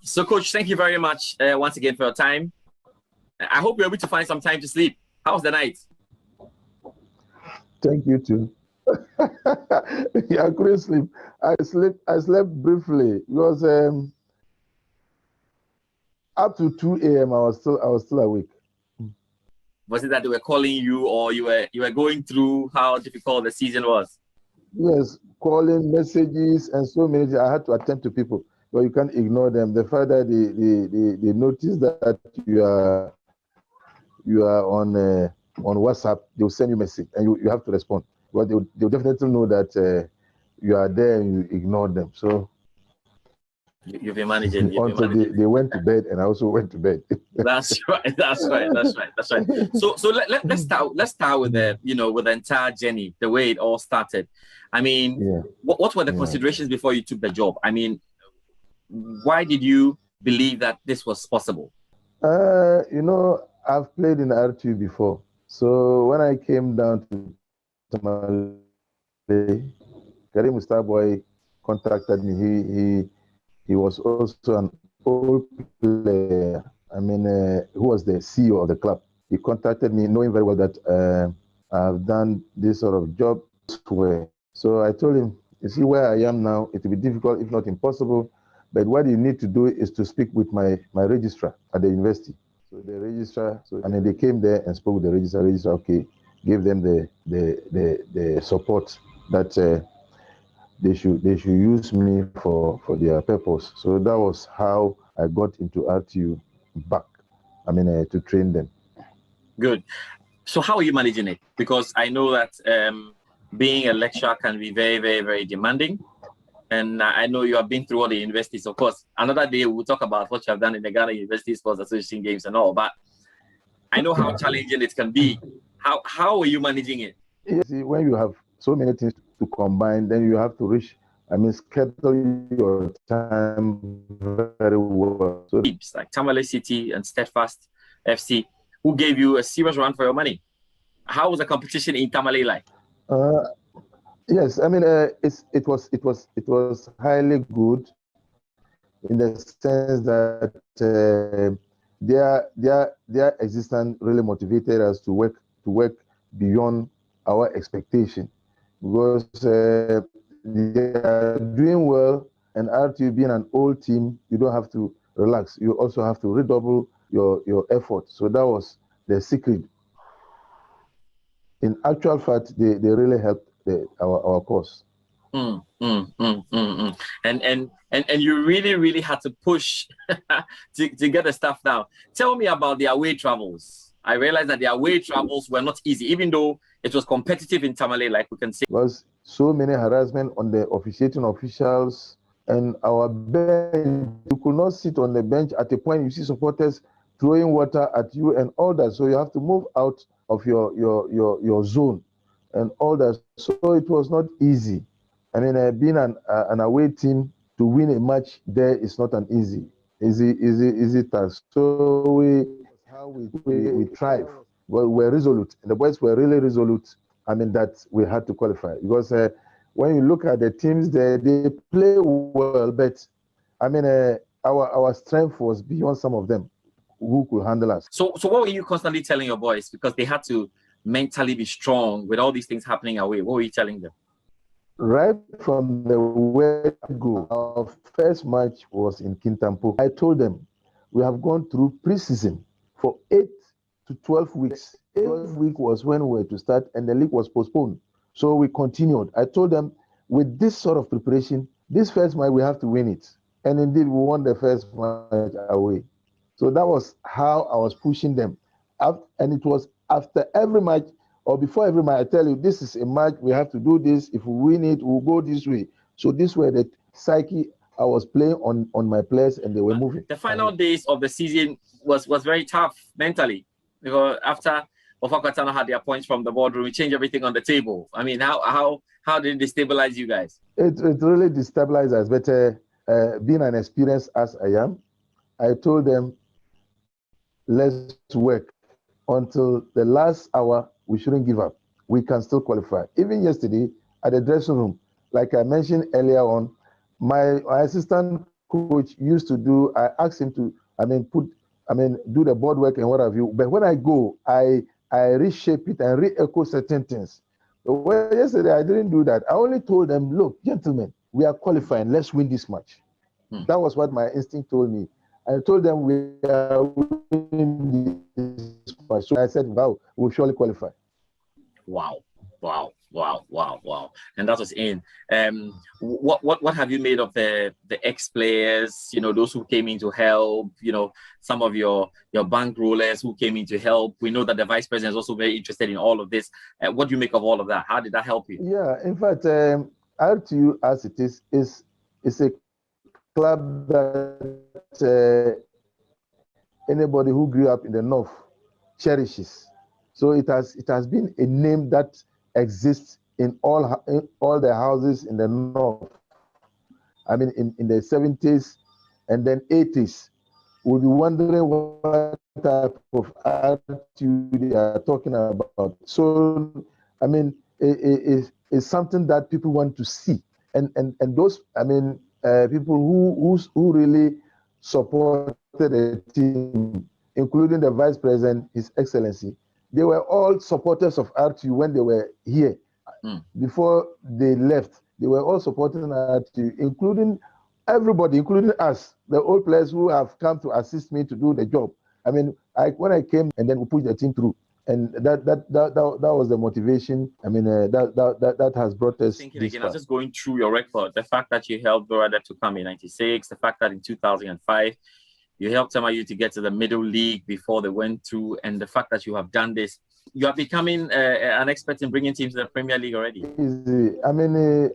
So, Coach, thank you very much once again for your time. I hope you're able to find some time to sleep. How was the night? Thank you too. Yeah, I couldn't sleep. I slept briefly because up to 2 a.m. I was still awake. Was it that they were calling you, or you were going through how difficult the season was? Yes, calling, messages, and so many. I had to attend to people, but you can't ignore them. The fact that they notice that you are on WhatsApp, they'll send you a message, and you have to respond. But they'll definitely know that you are there and you ignore them. So you've been managing. Until they went to bed, and I also went to bed. That's right. So let's start with with the entire journey, the way it all started. I mean, yeah. what were the considerations before you took the job? I mean, why did you believe that this was possible? I've played in R2 before. So when I came down to Tamale, Karim Starboy contacted me. He was also an old player. I mean, who was the CEO of the club. He contacted me knowing very well that I've done this sort of job elsewhere. So I told him, you see where I am now, it will be difficult, if not impossible. But what you need to do is to speak with my registrar at the university. So the registrar, they came there and spoke with the registrar. Registrar, okay, gave them the support that they should use me for their purpose. So that was how I got into RTU back. To train them. Good. So how are you managing it? Because I know that being a lecturer can be very, very, very demanding. And I know you have been through all the universities. Of course, another day we'll talk about what you have done in the Ghana University Sports Association games and all. But I know how challenging it can be. How are you managing it? Yeah, see, when you have so many things to combine, then you have to schedule your time very well. So teams like Tamale City and Steadfast FC, who gave you a serious run for your money. How was the competition in Tamale like? Yes, it was highly good in the sense that their existence really motivated us to work beyond our expectation, because they are doing well, and RTU being an old team, you don't have to relax. You also have to redouble your effort. So that was the secret. In actual fact, they really helped our cause. And you really had to push to get the stuff down. Tell me about the away travels. I realized that the away travels were not easy, even though it was competitive in Tamale, like we can see. There was so many harassment on the officiating officials, and our bench. You could not sit on the bench. At a point, you see supporters throwing water at you and all that. So you have to move out of your zone and all that. So it was not easy. Being an away team, to win a match there is not an easy task. So we thrive. Well, we're resolute. The boys were really resolute. That we had to qualify, because when you look at the teams there, they play well, but our strength was beyond some of them who could handle us. So what were you constantly telling your boys, because they had to mentally be strong with all these things happening away? What were you telling them? Right from the word-go, our first match was in Kintampo. I told them, we have gone through pre-season for 8 to 12 weeks. 12 week was when we were to start, and the league was postponed. So we continued. I told them, with this sort of preparation, this first match, we have to win it. And indeed, we won the first match away. So that was how I was pushing them. And it was after every match, or before every match, I tell you, this is a match, we have to do this. If we win it, we'll go this way. So this way, the psyche I was playing on my players, and they were moving. The final days of the season was very tough mentally, because after Ofakwatano had their points from the boardroom, we changed everything on the table. How did it destabilize you guys? It really destabilized us, but being an experienced as I am, I told them, let's work until the last hour. We shouldn't give up. We can still qualify. Even yesterday at the dressing room, like I mentioned earlier on, my assistant coach used to do, I asked him to, do the board work and what have you. But when I go, I reshape it and re-echo certain things. Well, yesterday I didn't do that. I only told them, look, gentlemen, we are qualifying. Let's win this match. That was what my instinct told me. I told them we are winning this match. So I said, wow, we'll surely qualify. Wow. And that was in. What have you made of the ex-players, those who came in to help, some of your bank rollers who came in to help? We know that the vice president is also very interested in all of this. What do you make of all of that? How did that help you? Yeah, in fact, RTU as it is a club that anybody who grew up in the north cherishes. So it has been a name that exists in all the houses in the north. I mean, in the 70s and then 80s, we'll be wondering what type of RTU they are talking about. So, I mean, it's something that people want to see, and those, people who really supported the team, including the vice president, His Excellency, they were all supporters of RTU when they were here. Before they left, they were all supporting RTU, including everybody, including us, the old players who have come to assist me to do the job. I mean, when I came, and then we pushed the team through, and that was the motivation. I mean, that has brought us. Thinking again, I was just going through your record. The fact that you helped Dorada to come in '96, the fact that in 2005 you helped Tamale to get to the middle league before they went through, and the fact that you have done this, you are becoming an expert in bringing teams to the Premier League already. I mean,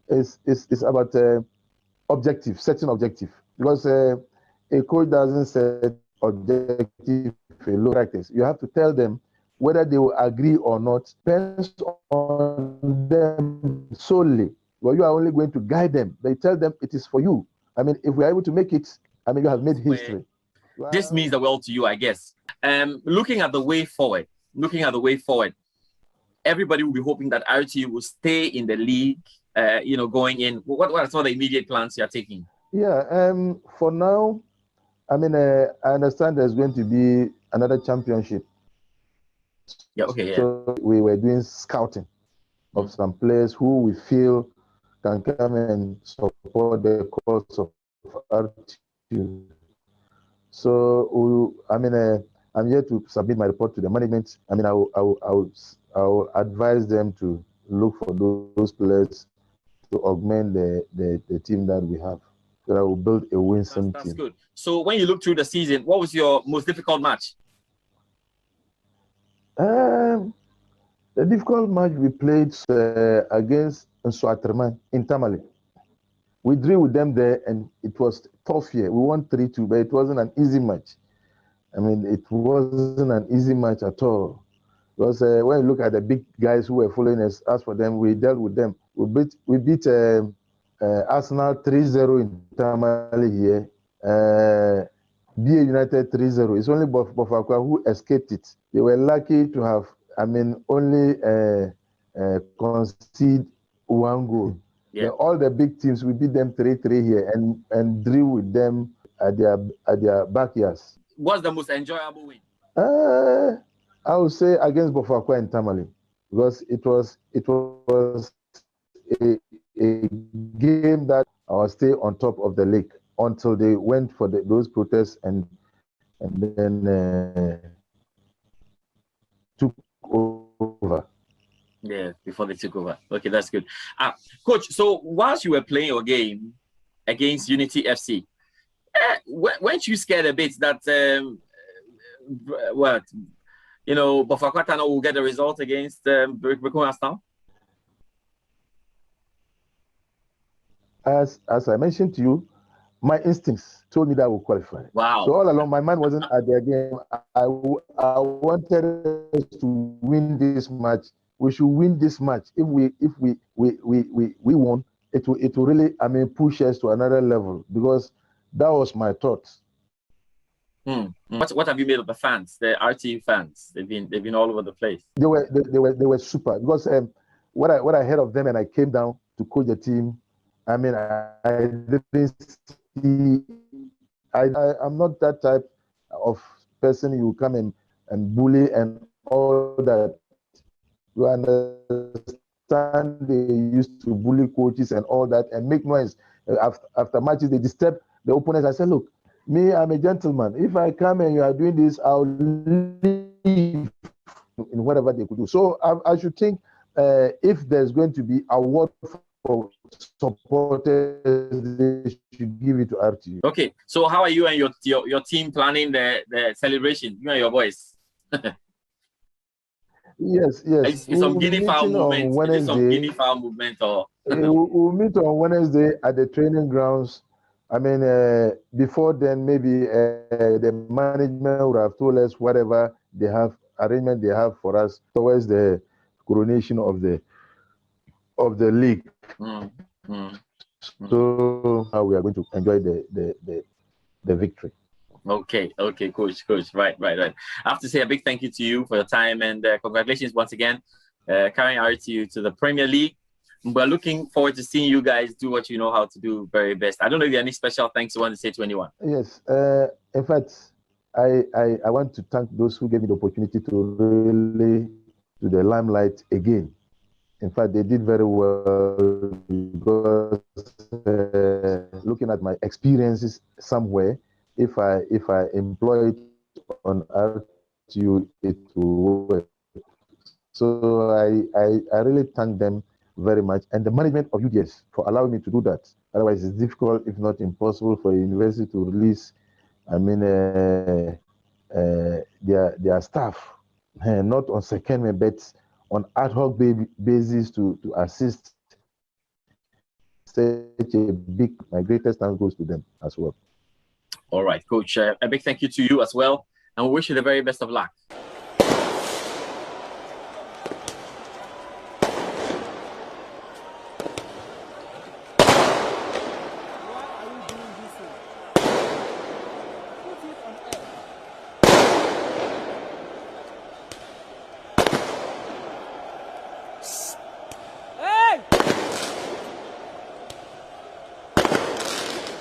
it's about setting objective, because a coach doesn't set objective for low practice. You have to tell them whether they will agree or not. Depends on them solely. Well, you are only going to guide them. They tell them it is for you. I mean, if we are able to make it, I mean, you have made history. This means the world to you, I guess. Looking at the way forward, everybody will be hoping that RTU will stay in the league. Going in. What are some of the immediate plans you are taking? Yeah. For now, I mean, I understand there's going to be another championship. Yeah. Okay. So we were doing scouting of some players who we feel can come and support the cause of RTU. So I'm here to submit my report to the management. I mean, I will advise them to look for those players to augment the team that we have. So I will build a winsome team. That's good. So when you look through the season, what was your most difficult match? The difficult match we played against Nswaterman in Tamale. We drew with them there, and it was tough here. We won 3-2, but it wasn't an easy match. I mean, it wasn't an easy match at all. Because when you look at the big guys who were following us, as for them, we dealt with them. We beat Arsenal 3-0 in Tamale here. BA United 3-0. It's only Bofakwa who escaped it. They were lucky to have, only concede one goal. Yeah. All the big teams, we beat them 3-3 here and drew with them at their backyards. What's the most enjoyable win? I would say against Bofakwa and Tamale, because it was a game that I was still on top of the league until they went for those protests and then took over. Yeah, before they took over. Okay, that's good. Coach, so whilst you were playing your game against Unity FC, weren't you scared a bit that Bofakwa Tano will get the result against Brikun Aston? As I mentioned to you, my instincts told me that I would qualify. Wow. So all along, my mind wasn't at their game. I wanted us to win this match. We should win this match. If we won, it will really, push us to another level, because that was my thought. What have you made of the fans, the RTU fans? They've been all over the place. They were super, because what I heard of them, and I came down to coach the team. I didn't I'm not that type of person you come and bully and all that. You understand they used to bully coaches and all that and make noise. After matches, they disturb the opponents. I said, look, me, I'm a gentleman. If I come and you are doing this, I'll leave in whatever they could do. So I should think if there's going to be award for supporters, they should give it to RTU. Okay, so how are you and your team planning the celebration? You and your boys. Yes. It's some guinea fowl movement. Wednesday. Is it some guinea fowl movement or? We'll meet on Wednesday at the training grounds. I mean, before then, maybe the management would have told us whatever they have arrangement they have for us towards the coronation of the league. So how we are going to enjoy the victory. Okay, coach. Right. I have to say a big thank you to you for your time and congratulations once again, carrying RTU to the Premier League. We're looking forward to seeing you guys do what you know how to do very best. I don't know if there are any special thanks you want to say to anyone. Yes. In fact, I want to thank those who gave me the opportunity to really to the limelight again. In fact, they did very well because looking at my experiences somewhere, if I employ it on RTU, it will work. So I really thank them very much, and the management of 8years for allowing me to do that. Otherwise, it's difficult, if not impossible, for a university to release, I mean, their staff, not on secondment, but on ad hoc basis to assist such a big. My greatest thanks goes to them as well. All right, coach. A big thank you to you as well, and we wish you the very best of luck.